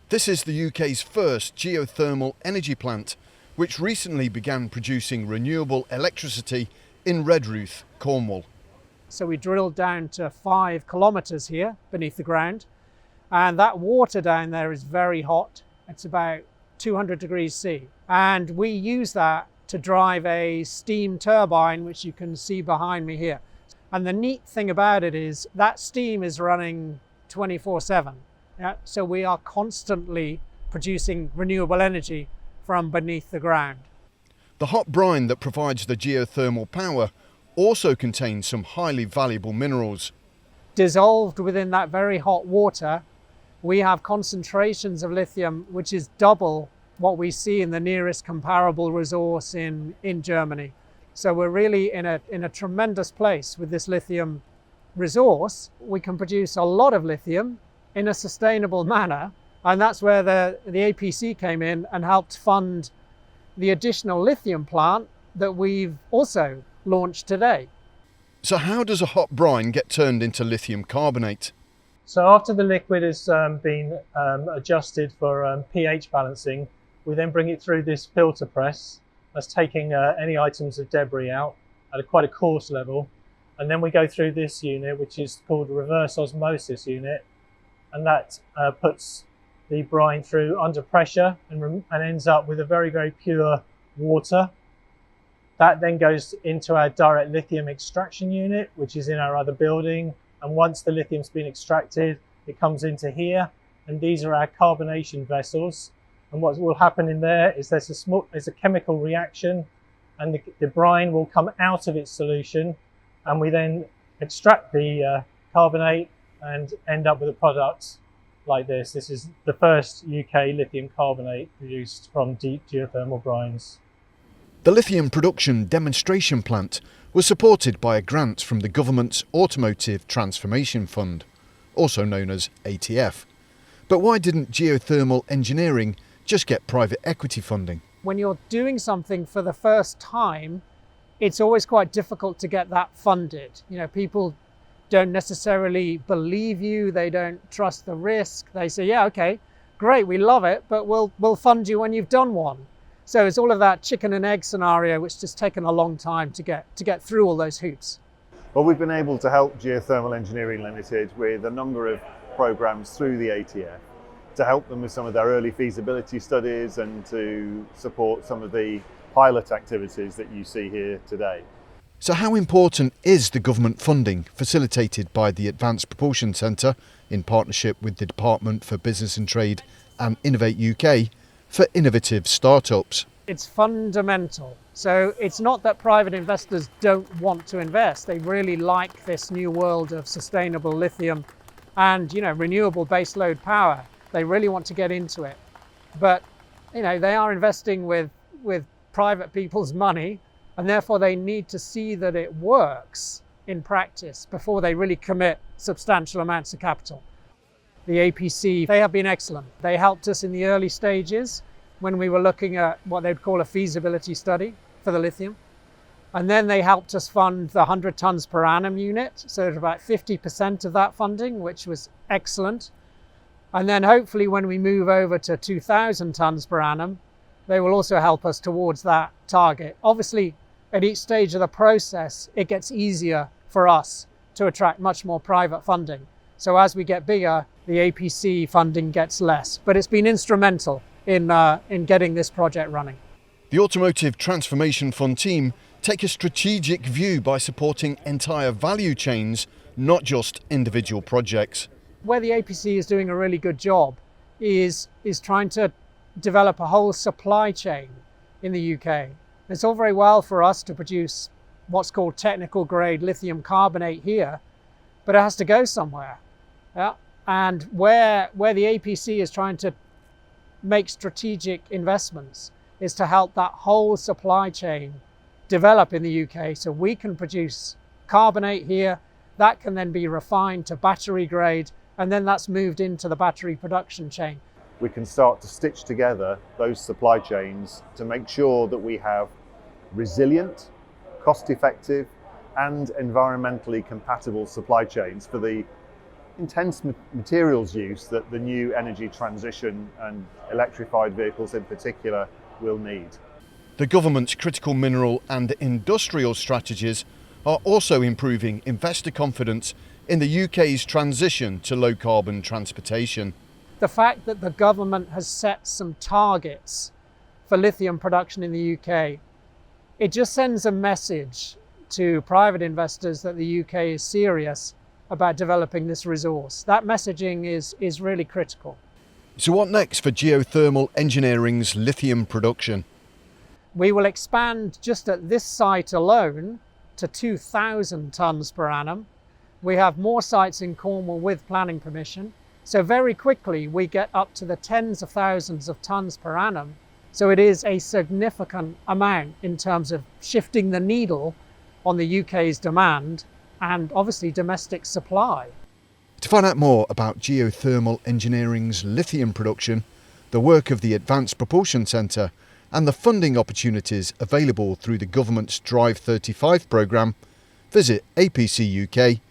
This is the UK's first geothermal energy plant, which recently began producing renewable electricity in Redruth, Cornwall. So we drilled down to 5 kilometres here beneath the ground, and that water down there is very hot. It's about 200 degrees C, and we use that to drive a steam turbine, which you can see behind me here. And the neat thing about it is that steam is running 24/7. Yeah? So we are constantly producing renewable energy from beneath the ground. The hot brine that provides the geothermal power also contains some highly valuable minerals. Dissolved within that very hot water, we have concentrations of lithium which is double what we see in the nearest comparable resource in Germany. So we're really in a tremendous place with this lithium resource. We can produce a lot of lithium in a sustainable manner, and that's where the APC came in and helped fund the additional lithium plant that we've also launched today. So how does a hot brine get turned into lithium carbonate? So after the liquid has been adjusted for pH balancing, we then bring it through this filter press. That's taking any items of debris out at quite a coarse level. And then we go through this unit, which is called a reverse osmosis unit. And that puts the brine through under pressure and ends up with a very, very pure water. That then goes into our direct lithium extraction unit, which is in our other building. And once the lithium's been extracted, it comes into here. And these are our carbonation vessels. And what will happen in there is there's a chemical reaction, and the brine will come out of its solution. And we then extract the carbonate and end up with a product like this. This is the first UK lithium carbonate produced from deep geothermal brines. The lithium production demonstration plant was supported by a grant from the government's Automotive Transformation Fund, also known as ATF. But why didn't Geothermal Engineering just get private equity funding? When you're doing something for the first time, it's always quite difficult to get that funded. You know, people don't necessarily believe you, they don't trust the risk. They say, yeah, okay, great, we love it, but we'll fund you when you've done one. So it's all of that chicken and egg scenario, which has taken a long time to get through all those hoops. Well, we've been able to help Geothermal Engineering Ltd with a number of programs through the ATF to help them with some of their early feasibility studies and to support some of the pilot activities that you see here today. So how important is the government funding facilitated by the Advanced Propulsion Centre in partnership with the Department for Business and Trade and Innovate UK for innovative startups? It's fundamental. So it's not that private investors don't want to invest. They really like this new world of sustainable lithium and, you know, renewable baseload power. They really want to get into it. But, you know, they are investing with private people's money, and therefore they need to see that it works in practice before they really commit substantial amounts of capital. The APC, they have been excellent. They helped us in the early stages when we were looking at what they'd call a feasibility study for the lithium. And then they helped us fund the 100 tons per annum unit. So at about 50% of that funding, which was excellent. And then hopefully when we move over to 2,000 tons per annum, they will also help us towards that target. Obviously, at each stage of the process, it gets easier for us to attract much more private funding. So as we get bigger, the APC funding gets less. But it's been instrumental in getting this project running. The Automotive Transformation Fund team take a strategic view by supporting entire value chains, not just individual projects. Where the APC is doing a really good job is trying to develop a whole supply chain in the UK. It's all very well for us to produce what's called technical grade lithium carbonate here, but it has to go somewhere. Yeah? And where the APC is trying to make strategic investments is to help that whole supply chain develop in the UK, so we can produce carbonate here, that can then be refined to battery grade, and then that's moved into the battery production chain. We can start to stitch together those supply chains to make sure that we have resilient, cost-effective and environmentally compatible supply chains for the intense materials use that the new energy transition and electrified vehicles in particular will need. The government's critical mineral and industrial strategies are also improving investor confidence in the UK's transition to low carbon transportation. The fact that the government has set some targets for lithium production in the UK, it just sends a message to private investors that the UK is serious about developing this resource. That messaging is really critical. So what next for Geothermal Engineering's lithium production? We will expand just at this site alone to 2,000 tonnes per annum. We have more sites in Cornwall with planning permission. So very quickly we get up to the tens of thousands of tonnes per annum. So it is a significant amount in terms of shifting the needle on the UK's demand and obviously domestic supply. To find out more about Geothermal Engineering's lithium production, the work of the Advanced Propulsion Centre and the funding opportunities available through the government's Drive 35 programme, visit apcuk.co.uk.